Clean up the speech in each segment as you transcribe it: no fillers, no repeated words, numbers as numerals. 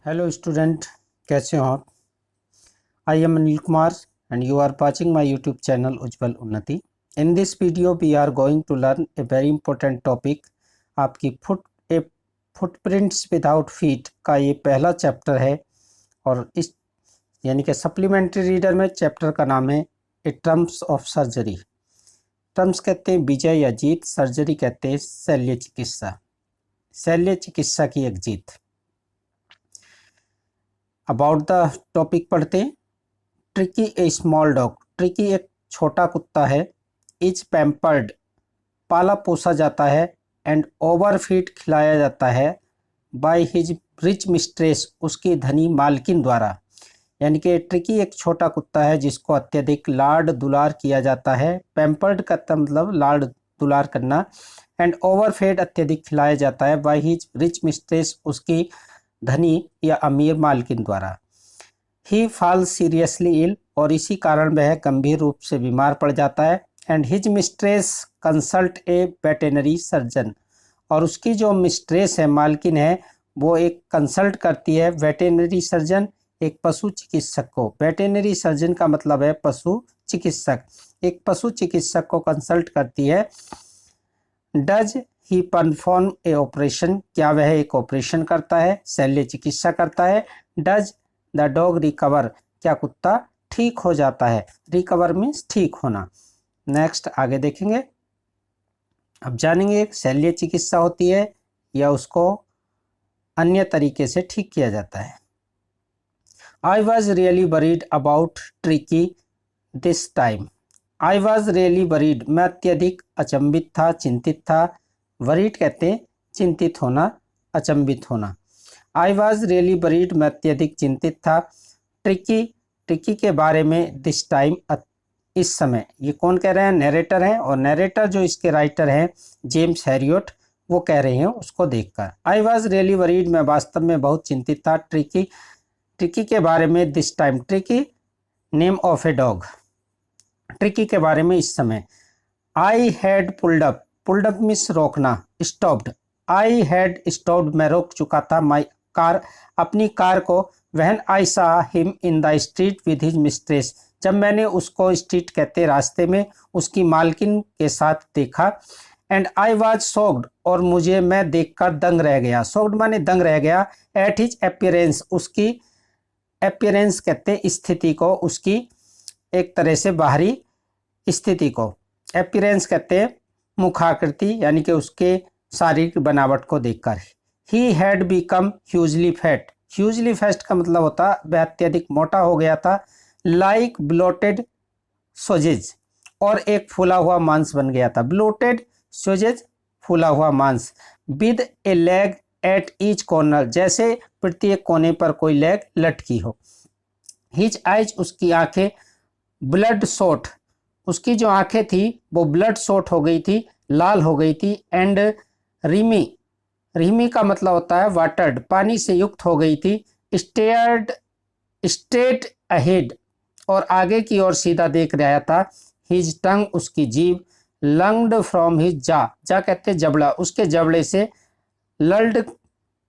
Hello student, कैसे हो आप? I am Anil Kumar and you are watching my YouTube channel उज्जवल उन्नति। In this video we are going to learn a very important topic। आपकी footprints without feet का ये पहला chapter है और इस यानी कि सप्लीमेंट्री रीडर में चैप्टर का नाम है ए टर्म्स ऑफ सर्जरी। टर्म्स कहते हैं विजय या जीत, सर्जरी कहते हैं शल्य चिकित्सा। शल्य चिकित्सा की एक जीत। अबाउट द टॉपिक पढ़ते हैं। ट्रिकी ए स्मॉल डॉग। ट्रिकी एक छोटा कुत्ता है। इज पैम्पर्ड, पाला पोसा जाता है। एंड ओवरफीड, खिलाया जाता है। बाय हिज रिच मिस्ट्रेस, उसकी धनी मालकिन द्वारा। यानी कि ट्रिकी एक छोटा कुत्ता है जिसको अत्यधिक लाड दुलार किया जाता है। पैम्पर्ड का मतलब लाड दुलार करना। एंड ओवरफेड, अत्यधिक खिलाया जाता है। बाय हिज रिच मिस्ट्रेस, उसकी धनी या अमीर मालकिन द्वारा। ही फॉल सीरियसली इल, और इसी कारण वह गंभीर रूप से बीमार पड़ जाता है। And his mistress consult A veterinary surgeon, और उसकी जो मिस्ट्रेस है, मालकिन है, वो एक कंसल्ट करती है वेटेनरी सर्जन, एक पशु चिकित्सक को। वेटेनरी सर्जन का मतलब है पशु चिकित्सक। एक पशु चिकित्सक को कंसल्ट करती है। Does he perform a operation, क्या वह एक ऑपरेशन करता है, शल्य चिकित्सा करता है। डज द डॉग रिकवर, क्या कुत्ता ठीक हो जाता है। रिकवर मीन्स ठीक होना। नेक्स्ट आगे देखेंगे। अब जानेंगे शल्य चिकित्सा होती है या उसको अन्य तरीके से ठीक किया जाता है। I was really worried about tricky this time. I was really worried, मैं अत्यधिक अचंभित था, चिंतित था। वरीड कहते हैं चिंतित होना, अचंभित होना। आई वॉज रियली वरीड, मैं अत्यधिक चिंतित था। ट्रिकी के बारे में दिस टाइम, इस समय। ये कौन कह रहे हैं? नरेटर हैं, और नरेटर जो इसके राइटर हैं जेम्स हैरियट, वो कह रहे हैं उसको देखकर। आई वॉज रियली वरीड, मैं वास्तव में बहुत चिंतित था ट्रिकी के बारे में this time. Tricky name of a dog. Tricky के बारे में इस समय। I had pulled up, pulled up means रोकना, स्टॉप्ड। आई हैड स्टॉप्ड, मैं रोक चुका था। माई कार, अपनी कार को। व्हेन आई सा him in the street with his mistress, जब मैंने उसको, स्ट्रीट कहते रास्ते में, उसकी मालकिन के साथ देखा। एंड आई वॉज शॉक्ड, और मैं देखकर दंग रह गया। शॉक्ड माने दंग रह गया। एट हिज अपीयरेंस, उसकी अपीयरेंस कहते स्थिति को, उसकी एक तरह से बाहरी स्थिति को। अपीयरेंस कहते हैं मुखाकृति, यानी कि उसके शारीरिक बनावट को देखकर। He had become hugely fat. Hugely fat का मतलब होता है वह अत्यधिक मोटा हो गया था। लाइक ब्लोटेड सोजेज, और एक फूला हुआ मांस बन गया था। ब्लोटेड सोजेज, फूला हुआ मांस। With A leg at each corner, जैसे प्रत्येक कोने पर कोई लेग लटकी हो। हिज आइज, उसकी आंखें। ब्लड शॉट, उसकी जो आंखें थी वो ब्लड शॉट हो गई थी, लाल हो गई थी। एंड रिमी, रिमी का मतलब होता है वाटर्ड, पानी से युक्त हो गई थी। स्टेयर्ड स्ट्रेट अहेड, और आगे की ओर सीधा देख रहा था। हिज टंग, उसकी जीभ। लंग्ड फ्रॉम हिज जा, जा कहते जबड़ा, उसके जबड़े से। लल्ड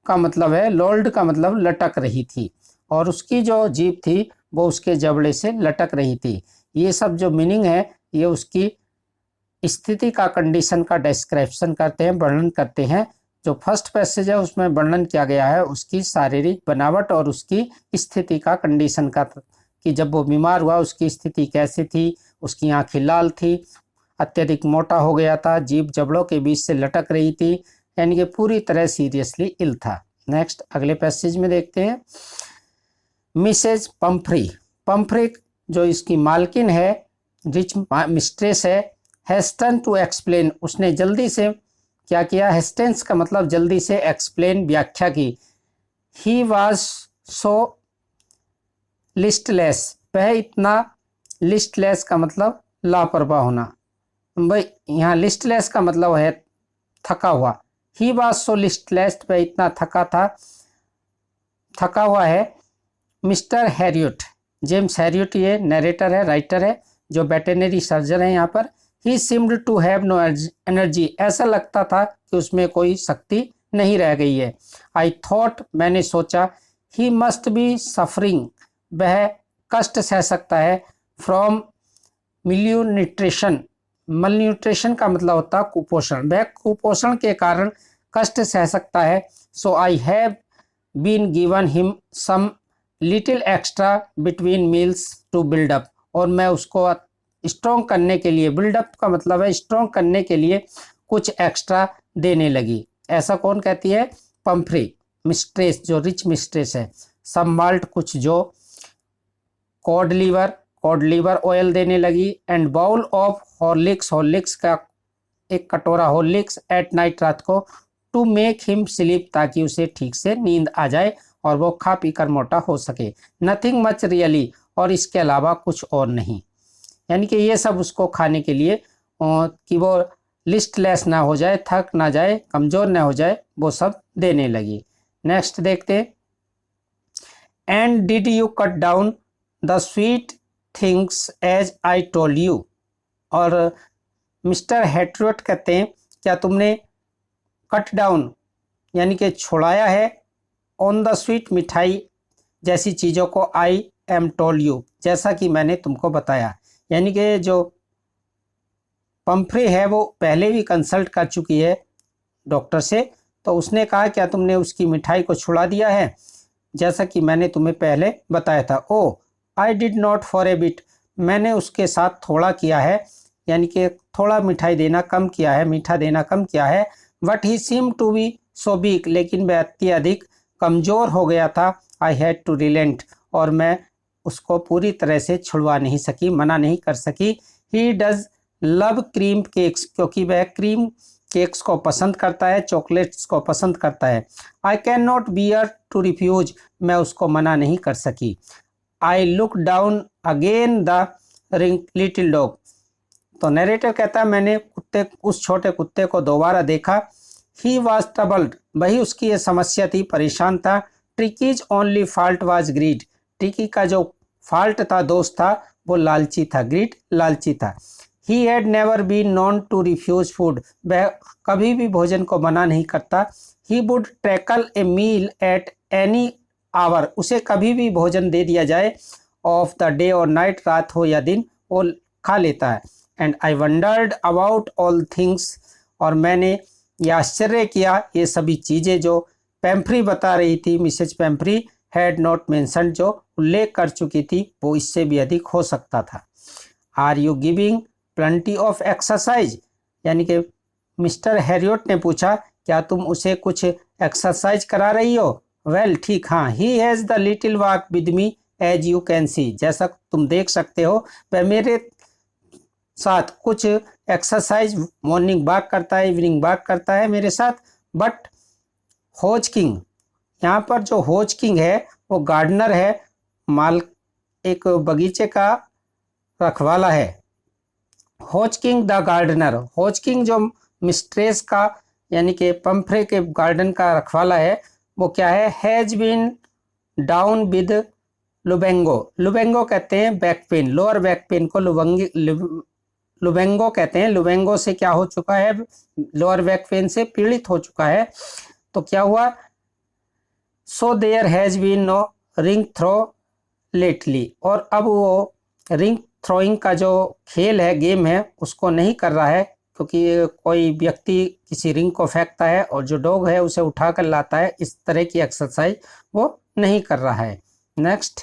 का मतलब है, लोल्ड का मतलब लटक रही थी, और उसकी जो जीभ थी वो उसके जबड़े से लटक रही थी। ये सब जो मीनिंग है, ये उसकी स्थिति का, कंडीशन का डिस्क्रिप्शन करते हैं, वर्णन करते हैं। जो फर्स्ट पैसेज है उसमें वर्णन किया गया है उसकी शारीरिक बनावट और उसकी स्थिति का, कंडीशन का, कि जब वो बीमार हुआ उसकी स्थिति कैसी थी। उसकी आंखें लाल थी, अत्यधिक मोटा हो गया था, जीभ जबड़ों के बीच से लटक रही थी, यानी कि पूरी तरह सीरियसली इल था। नेक्स्ट अगले पैसेज में देखते हैं। मिसेज पंफ्री, पंफ्री जो इसकी मालकिन है, रिच मिस्ट्रेस है। हेस्टन टू एक्सप्लेन, उसने जल्दी से क्या किया? हेस्टेंस का मतलब जल्दी से, एक्सप्लेन व्याख्या की। ही वॉज सो लिस्टलेस, वह इतना, लिस्टलेस का मतलब लापरवाह होना। भाई यहाँ लिस्टलेस का मतलब है थका हुआ। ही वॉज सो लिस्टलेस, वह इतना थका हुआ है। मिस्टर हैरियट, जेम्स हैरियट ये नरेटर है, राइटर है, जो वेटेनरी सर्जन है यहाँ पर। He seemed to have no energy, ऐसा लगता था कि उसमें कोई शक्ति नहीं रह गई है। आई थॉट, मैंने सोचा। ही मस्ट बी सफरिंग, वह कष्ट सह सकता है, फ्रॉम मलन्यूट्रिशन का मतलब होता है कुपोषण, वह कुपोषण के कारण कष्ट सह सकता है। So I have been given him some little extra between meals to build up, और मैं उसको स्ट्रॉन्ग करने के लिए, बिल्डअप का मतलब है स्ट्रॉन्ग करने के लिए कुछ एक्स्ट्रा देने लगी। ऐसा कौन कहती है? पंफ्री, मिस्ट्रेस, जो रिच मिस्ट्रेस है। सम माल्ट, कुछ जो। कॉड लीवर ऑयल देने लगी। एंड बाउल ऑफ हॉर्लिक्स का एक कटोरा हॉर्लिक्स एट नाइट, रात को, टू मेक हिम स्लीप, ताकि उसे ठीक से नींद आ जाए और वो खा पी कर मोटा हो सके। नथिंग मच रियली, और इसके अलावा कुछ और नहीं। यानी कि ये सब उसको खाने के लिए कि वो लिस्टलेस ना हो जाए, थक ना जाए, कमज़ोर ना हो जाए, वो सब देने लगी। नेक्स्ट देखते। And did you cut down the sweet things as I told you, और मिस्टर हैट्रियट कहते हैं क्या तुमने कट डाउन यानी कि छुड़ाया है, ऑन द स्वीट, मिठाई जैसी चीज़ों को, आई एम टोल्ड यू, जैसा कि मैंने तुमको बताया। यानी कि जो पंफ्रे है वो पहले भी कंसल्ट कर चुकी है डॉक्टर से, तो उसने कहा क्या तुमने उसकी मिठाई को छुड़ा दिया है, जैसा कि मैंने तुम्हें पहले बताया था। Oh I did not for a bit, मैंने उसके साथ थोड़ा किया है, यानी कि थोड़ा मिठाई देना कम किया है, मीठा देना कम किया है। But he seem to be so weak, लेकिन वह अत्यधिक कमज़ोर हो गया था। आई हैड टू रिलेंट, और मैं उसको पूरी तरह से छुड़वा नहीं सकी, मना नहीं कर सकी। He does love cream cakes, क्योंकि वह क्रीम केक्स को पसंद करता है, चॉकलेट्स को पसंद करता है। I can not bear to refuse, मैं उसको मना नहीं कर सकी। I look down again the ring little dog, तो नरेटर कहता है मैंने उस छोटे कुत्ते को दोबारा देखा। ही वॉज ट्रबल्ड, वही उसकी ये समस्या थी, परेशान था। Tricki's only fault was greed, Tricki का जो फॉल्ट था, दोस्त था, वो लालची था, ग्रीड लालची था। He had never been known to refuse food, वह कभी भी भोजन को मना नहीं करता। He would tackle a meal at any hour, उसे कभी भी भोजन दे दिया जाए, ऑफ द डे और नाइट, रात हो या दिन, वो खा लेता है। And I wondered about all things, और मैंने ये आश्चर्य किया ये सभी चीज़ें जो पैम्फ्री बता रही थी, Mrs Pumphrey had not mentioned, जो उल्लेख कर चुकी थी, वो इससे भी अधिक हो सकता था। Are you giving plenty of exercise, यानी कि मिस्टर हैरियट ने पूछा क्या तुम उसे कुछ एक्सरसाइज करा रही हो। वेल ठीक, हाँ। He has the little walk with me as you can see, जैसा तुम देख सकते हो वह मेरे साथ कुछ एक्सरसाइज, मॉर्निंग वॉक करता है, इवनिंग वॉक करता है मेरे साथ। बट होज किंग, यहाँ पर जो होज किंग है वो गार्डनर है, एक बगीचे का रखवाला है। Hodgkin the gardener, Hodgkin जो मिस्ट्रेस का यानी कि पंफ्रे के गार्डन का रखवाला है, वो क्या है? हैज बीन डाउन विद लुबेंगो, लुबेंगो कहते हैं back pain, lower back pain को लुबेंगो कहते हैं। लुबेंगो से क्या हो चुका है? लोअर बैक पेन से पीड़ित हो चुका है। तो क्या हुआ? So there has been no ring throw lately, और अब वो रिंग थ्रोइंग का जो खेल है, गेम है, उसको नहीं कर रहा है, क्योंकि कोई व्यक्ति किसी रिंग को फेंकता है और जो डॉग है उसे उठा कर लाता है, इस तरह की एक्सरसाइज वो नहीं कर रहा है। Next,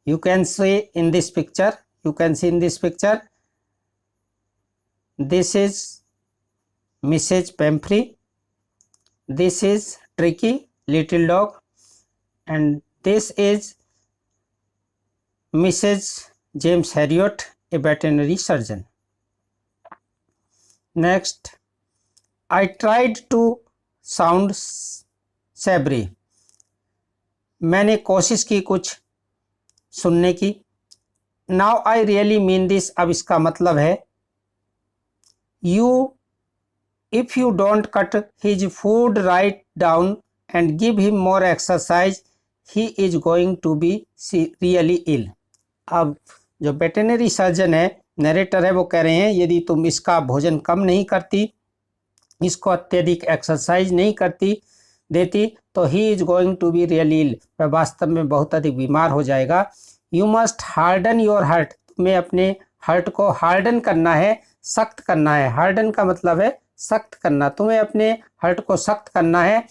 you can see in this picture, this is Mrs. Pamphry, this is Tricky little dog, and this is Mrs. James Herriot, a veterinary surgeon. Next, I tried to sound sabry, मैंने कोशिश की कुछ सुनने की। Now I really mean this, अब इसका मतलब है if you don't cut his food right down and give him more exercise, he is going to be really ill. अब जो वेटरनरी सर्जन है, नरेटर है, वो कह रहे हैं यदि तुम इसका भोजन कम नहीं करती, इसको अत्यधिक एक्सरसाइज नहीं करती, देती तो he is going to be really ill, वह वास्तव में बहुत अधिक बीमार हो जाएगा। You must harden your heart, तुम्हें अपने हर्ट को हार्डन करना है, सख्त करना है। हार्डन का मतलब है सख्त करना, तुम्हें अपने हर्ट को सख्त करना है।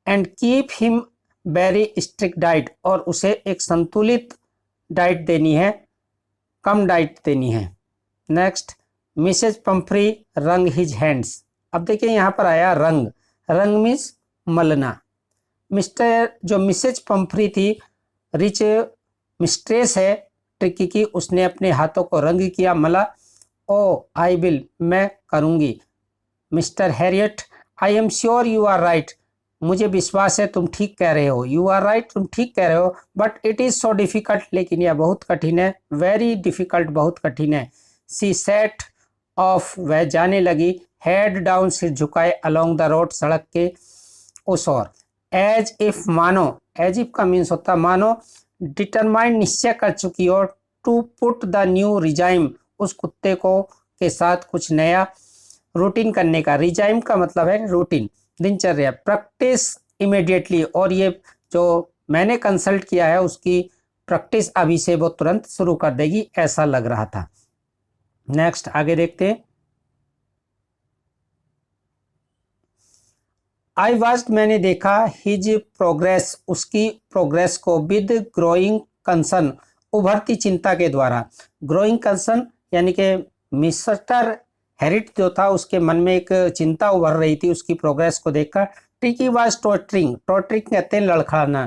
And keep him very strict diet, और उसे एक संतुलित डाइट देनी है, कम डाइट देनी है। नेक्स्ट, मिसेज पंफ्री रंग हिज हैंड्स। अब देखिए यहाँ पर आया रंग, रंग मीन्स मलना। जो मिसेज पंफ्री थी, रिच मिस्ट्रेस है ट्रिकी की, उसने अपने हाथों को रंग किया, मला। ओ आई विल, मैं करूँगी। Mister Herriot, I am sure you are right, मुझे विश्वास है तुम ठीक कह रहे हो। यू आर राइट, तुम ठीक कह रहे हो। But it is so difficult, लेकिन यह बहुत कठिन है। वेरी डिफ़िकल्ट, बहुत कठिन है। सी सेट ऑफ, वह जाने लगी। हेड डाउन, सिर झुकाए। अलोंग द रोड, सड़क के उस ओर। एज इफ, मानो। एज इफ का मीन्स होता मानो। डिटरमाइंड, निश्चय कर चुकी हो। To put the new regime, उस कुत्ते को के साथ कुछ नया रूटीन करने का। रिजाइम का मतलब है रूटीन, दिनचर्या। प्रैक्टिस इमीडिएटली, और ये जो मैंने कंसल्ट किया है उसकी प्रैक्टिस अभी से वो तुरंत शुरू कर देगी, ऐसा लग रहा था। नेक्स्ट आगे देखते हैं। आई वास्ट, मैंने देखा। हिज प्रोग्रेस, उसकी प्रोग्रेस को। विद ग्रोइंग कंसर्न, उभरती चिंता के द्वारा। ग्रोइंग कंसर्न यानी कि मिस्टर हैरिट जो था उसके मन में एक चिंता उभर रही थी उसकी प्रोग्रेस को देखकर। ट्रिकी वाज टोटरिंग, टोटरिंग कहते हैं लड़खड़ाना।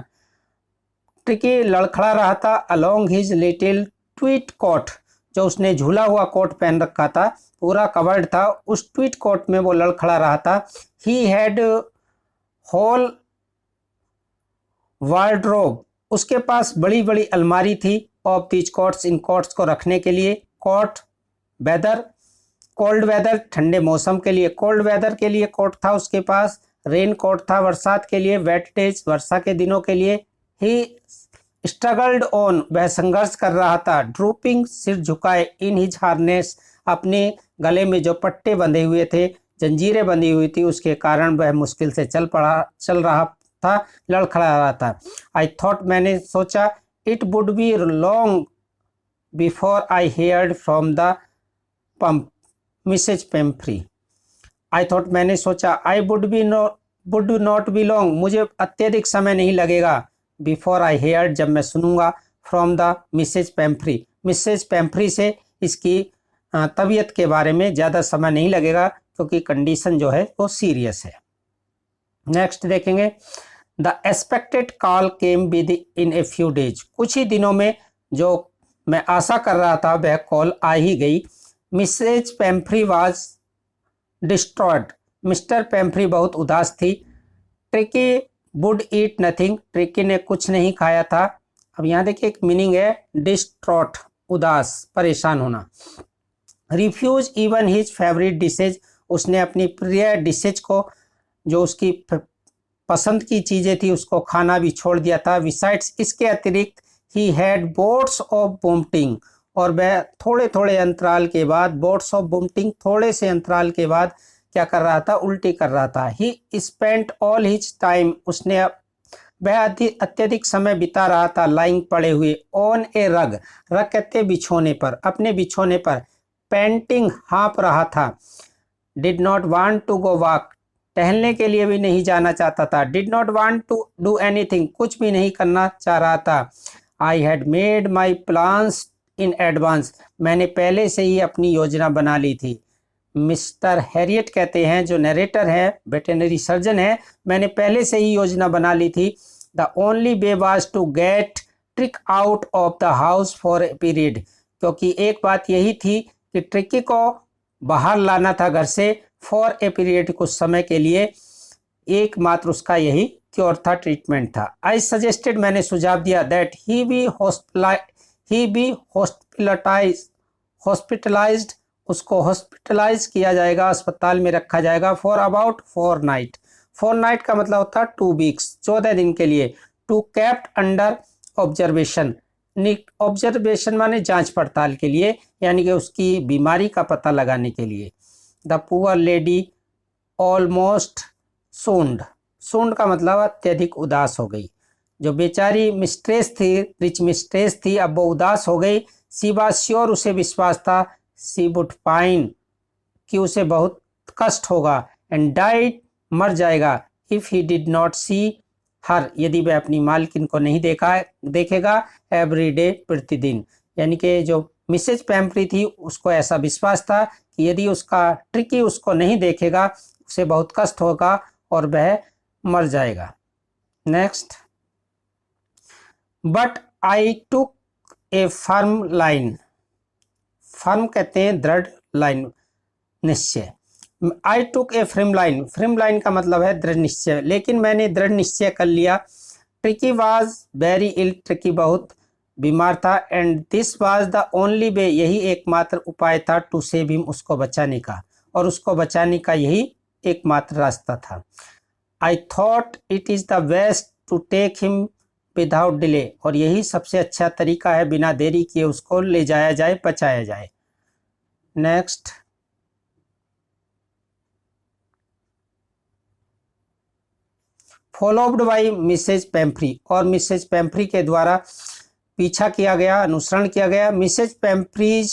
ट्रिकी लड़खड़ा रहा था। Along his little tweed coat, जो उसने झूला हुआ कोट पहन रखा था, पूरा कवर्ड था, उस ट्वीट कोट में वो लड़खड़ा रहा था। ही हैड होल वार्डरोब, उसके पास बड़ी बड़ी अलमारी थी। Of these quotes, in quotes को रखने के लिए। कोट, वेदर, कोल्ड वेदर, ठंडे मौसम के लिए। कोल्ड वेदर के लिए कोट था उसके पास। रेन कोट था, बरसात के लिए। वेट डेज, वर्षा के दिनों के लिए। ही स्ट्रगल्ड ऑन, वह संघर्ष कर रहा था। ड्रूपिंग, सिर झुकाए। इन हिज हार्नेस, अपने गले में जो पट्टे बंधे हुए थे, जंजीरें बंधी हुई थी, उसके कारण वह मुश्किल से चल रहा था, लड़खड़ा रहा था। आई थॉट, मैंने सोचा। It would be long before I heard from the pump Mrs Pumphrey. I thought, मैंने सोचा। I would not be long, मुझे अत्यधिक समय नहीं लगेगा। बिफोर आई हेयर्ड, जब मैं सुनूंगा। फ्रॉम द मिसेज पेम्फ्री, मिसेज पेम्फ्री से इसकी तबीयत के बारे में ज़्यादा समय नहीं लगेगा, क्योंकि कंडीशन जो है वो सीरियस है। नेक्स्ट देखेंगे। The expected call came with in a few days, कुछ ही दिनों में जो मैं आशा कर रहा था वह कॉल आ ही गई। मिसेज पेम्फ्री वाज डिस्ट्रॉयड, मिस्टर पेम्फ्री बहुत उदास थी। Tricky would eat nothing, tricky ने कुछ नहीं खाया था। अब यहाँ देखिए एक मीनिंग है डिस्ट्रॉट, उदास, परेशान होना। Refuse even his favourite dishes, उसने अपनी प्रिय डिशेज को, जो उसकी पसंद की चीज़ें थी, उसको खाना भी छोड़ दिया था। बिसाइड्स, इसके अतिरिक्त, he had boats of vomiting, और वह थोड़े थोड़े अंतराल के बाद, बोट्स ऑफ वोमिटिंग, थोड़े से अंतराल के बाद क्या कर रहा था, उल्टी कर रहा था। ही स्पेंट ऑल हिज टाइम, उसने वह अत्यधिक समय बिता रहा था लाइंग, पड़े हुए। ऑन ए रग, रग कहते बिछोने पर, अपने बिछोने पर। पेंटिंग, हाँप रहा था। Did not want to go walk, टहलने के लिए भी नहीं जाना चाहता था। Did not want to do anything, कुछ भी नहीं करना चाह रहा था। I had made my plans in advance, मैंने पहले से ही अपनी योजना बना ली थी। मिस्टर हैरियट कहते हैं, जो नरेटर है, वेटरनरी सर्जन है, मैंने पहले से ही योजना बना ली थी। The only way was to get trick out of the house for a period, क्योंकि एक बात यही थी कि ट्रिकी को बाहर लाना था घर से, फॉर ए पीरियड, कुछ समय के लिए। एकमात्र उसका यही क्योर था, ट्रीटमेंट था। आई सजेस्टेड, मैंने सुझाव दिया। दैट ही बी हॉस्पिटलाइज्ड, उसको हॉस्पिटलाइज किया जाएगा, अस्पताल में रखा जाएगा। फॉर अबाउट 4 नाइट, 4 नाइट का मतलब होता है 2 वीक्स, 14 दिन के लिए। To kept under observation, observation माने जांच पड़ताल के लिए, यानी कि उसकी बीमारी का पता लगाने के लिए। द पुअर लेडी ऑलमोस्ट सून्ड, सूंड का मतलब अत्यधिक उदास हो गई। जो बेचारी मिस्ट्रेस थी, रिच मिस्ट्रेस थी, अब वो उदास हो गई। सी वाज श्योर, उसे विश्वास था, सी वुड पाइन, कि उसे बहुत कष्ट होगा, एंड डाइड, मर जाएगा, इफ ही डिड नॉट सी हर, यदि वह अपनी मालकिन को नहीं देखेगा, एवरी डे, प्रतिदिन। यानी कि जो मिसेज पैम्फ्री थी उसको ऐसा विश्वास था कि यदि उसका ट्रिकी उसको नहीं देखेगा उसे बहुत कष्ट होगा और वह मर जाएगा। Next, but I took A firm line, firm कहते हैं दृढ़, लाइन निश्चय। आई टुक a frame line, frame line का मतलब है दृढ़ निश्चय, लेकिन मैंने दृढ़ निश्चय कर लिया। Tricki was very ill, Tricki बहुत बीमार था, and this was the only way, यही एकमात्र उपाय था, टू सेव हिम, उसको बचाने का, और उसको बचाने का यही एकमात्र रास्ता था। I thought it is the best to take him without delay, और यही सबसे अच्छा तरीका है, बिना देरी किए उसको ले जाया जाए, बचाया जाए। Next, followed by Mrs Pumphrey, और मिसेज पैम्फ्री के द्वारा पीछा किया गया, अनुसरण किया गया, मिसेज पैम्फ्रीज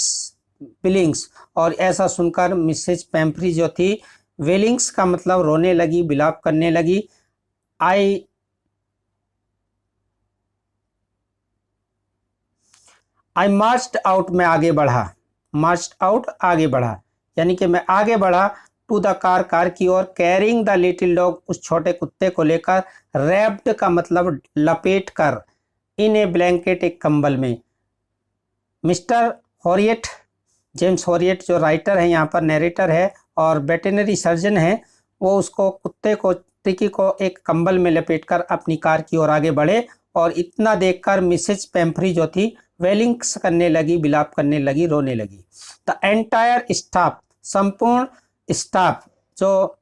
विलिंग्स, और ऐसा सुनकर मिसेज पैम्फ्री जो थी, विलिंग्स का मतलब रोने लगी, विलाप करने लगी। आई मार्च्ड आउट, मैं आगे बढ़ा, मार्च्ड आउट आगे बढ़ा, यानी कि मैं आगे बढ़ा, टू द कार, कार की ओर, कैरिंग द लिटिल डॉग, उस छोटे कुत्ते को लेकर, रैप्ड का मतलब लपेट कर, इन ए ब्लैंकेट, एक कंबल में। मिस्टर हॉरियट, जेम्स हॉरियट जो राइटर है, यहाँ पर नैरेटर है और वेटरनरी सर्जन है, वो उसको कुत्ते को, ट्रिकी को एक कंबल में लपेटकर अपनी कार की ओर आगे बढ़े, और इतना देखकर मिसेज पैम्फ्री जो थी वेलिंग्स करने लगी, विलाप करने लगी, रोने लगी। द एंटायर स्टाफ, संपूर्ण स्टाफ जो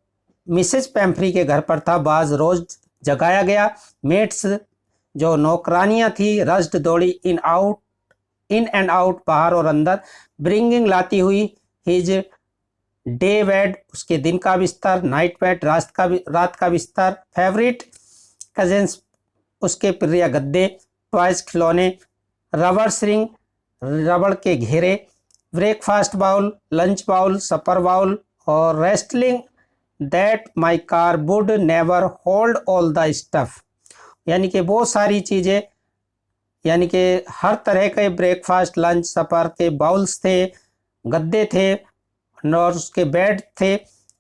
मिसेज पैम्फ्री के घर पर था, बाज रोज जगाया गया। मेट्स जो नौकरानियां थी, रज्ड दौड़ी, इन एंड आउट, बाहर और अंदर, ब्रिंगिंग लाती हुई, हिज डे बेड, उसके दिन का बिस्तर, नाइट बेड, रात का बिस्तर, फेवरेट कजन्स, उसके प्रिय गद्दे, टॉयज, खिलौने, रबर स्ट्रिंग, रबड़ के घेरे, ब्रेकफास्ट बाउल, लंच बाउल, सपर बाउल, और wrestling that my car would never hold all the stuff, यानी कि वो सारी चीज़ें, यानी कि हर तरह के ब्रेकफास्ट, लंच, सपर के बाउल्स थे, गद्दे थे और उसके बेड थे,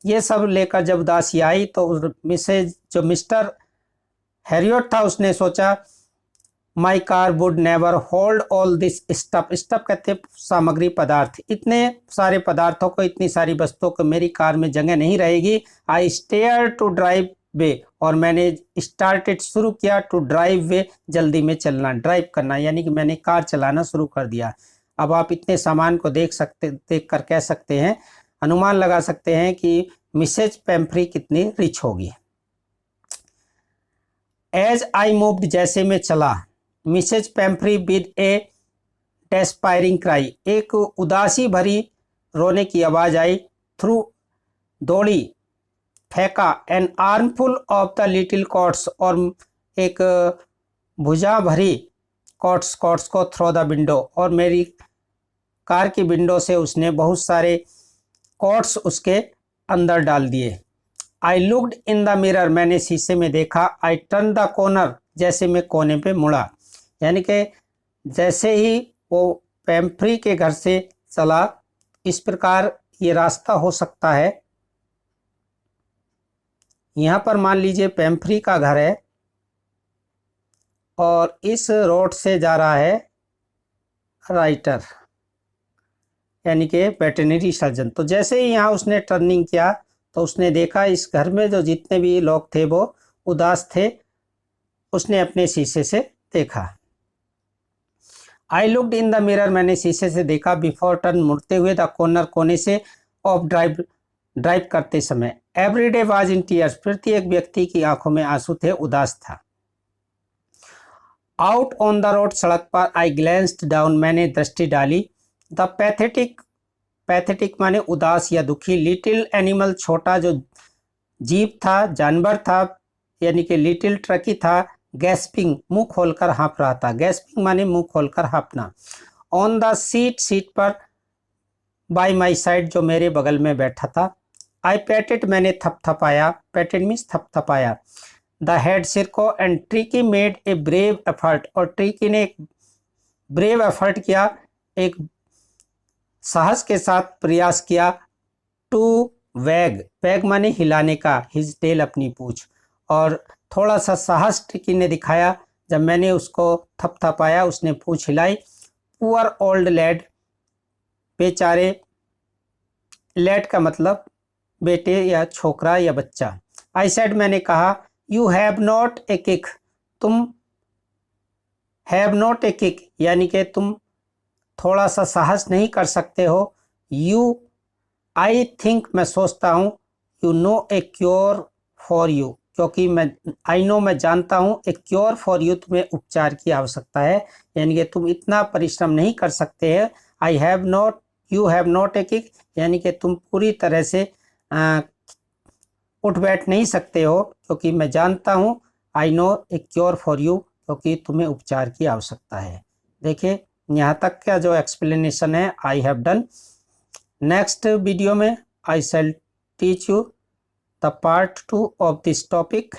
ये सब लेकर जब दासी आई तो मिस्टर हैरियट था, उसने सोचा my car would never hold all this stuff, stuff कहते सामग्री, पदार्थ, इतने सारे पदार्थों को, इतनी सारी वस्तुओं को मेरी कार में जगह नहीं रहेगी। आई स्टेयर टू ड्राइव वे, और मैंने स्टार्टेड, शुरू किया, टू ड्राइव वे, जल्दी में चलना, ड्राइव करना, यानी कि मैंने कार चलाना शुरू कर दिया। अब आप इतने सामान को देख कर कह सकते हैं, अनुमान लगा सकते हैं कि मिसेज पैम्फ्री कितनी रिच होगी। एज आई मूव्ड, जैसे मैं चला, Mrs Pumphrey with a despairing cry, एक उदासी भरी रोने की आवाज आई, थ्रू, दौड़ी, फेंका, an armful of the little coats, और एक भुजा भरी कॉट्स को, थ्रो द विंडो, और मेरी कार की विंडो से उसने बहुत सारे कॉट्स उसके अंदर डाल दिए। I looked in the mirror, मैंने शीशे में देखा, आई टर्न द कॉर्नर, जैसे मैं कोने पे मुड़ा, यानी कि जैसे ही वो पैम्फ्री के घर से चला, इस प्रकार ये रास्ता हो सकता है। यहाँ पर मान लीजिए पैम्फ्री का घर है और इस रोड से जा रहा है राइटर, यानी कि वेटरनरी सर्जन। तो जैसे ही यहाँ उसने टर्निंग किया तो उसने देखा इस घर में जो जितने भी लोग थे वो उदास थे, उसने अपने शीशे से देखा। I looked in the mirror, मैंने शीशे से देखा, बिफोर टर्न, मुड़ते हुए, द कॉर्नर, कोने से, ऑफ ड्राइव करते समय, एवरीडे वाज इन टीयर्स, प्रत्येक व्यक्ति की आंखों में आंसू थे, उदास था। आउट ऑन द रोड, सड़क पर, आई ग्लैंस्ड डाउन, मैंने दृष्टि डाली, द पैथेटिक माने उदास या दुखी, लिटिल एनिमल, छोटा जो जीव था, जानवर था, यानी कि लिटिल ट्रकी था, गैस्पिंग मुंह खोलकर हाँफ रहा था। गैस्पिंग माने मुंह खोलकर हाँफना। ऑन द सीट, सीट पर। बाय माई साइड, जो मेरे बगल में बैठा था। आई पैटेड, मैंने थपथपाया। पैटेड मीन्स थपथपाया। द हेड, सिर को। And Tricki made a brave effort, और ट्रिकी ने एक ब्रेव एफर्ट किया, एक साहस के साथ प्रयास किया। टू वैग, वैग माने हिलाने का, हिज टेल अपनी पूंछ। और थोड़ा सा साहस ट्रिकी ने दिखाया जब मैंने उसको थपथपाया, उसने पूंछ हिलाई। पुअर ओल्ड लैड, बेचारे। लैड का मतलब बेटे या छोकरा या बच्चा। आई सेड, मैंने कहा। You have not a kick, तुम हैव नॉट ए किक यानी कि तुम थोड़ा सा साहस नहीं कर सकते हो। यू, आई थिंक, मैं सोचता हूँ। You know A cure for you, क्योंकि मैं आई नो, मैं जानता हूँ। ए क्योर फॉर यू, तुम्हें उपचार की आवश्यकता है, यानी कि तुम इतना परिश्रम नहीं कर सकते हैं। I have not, you have not a kick यानी कि तुम पूरी तरह से उठ बैठ नहीं सकते हो, क्योंकि मैं जानता हूँ। I know A cure for you, क्योंकि तुम्हें उपचार की आवश्यकता है। देखिए यहाँ तक का जो एक्सप्लेनेशन है, I have done. Next video में I shall teach you the part 2 of this topic.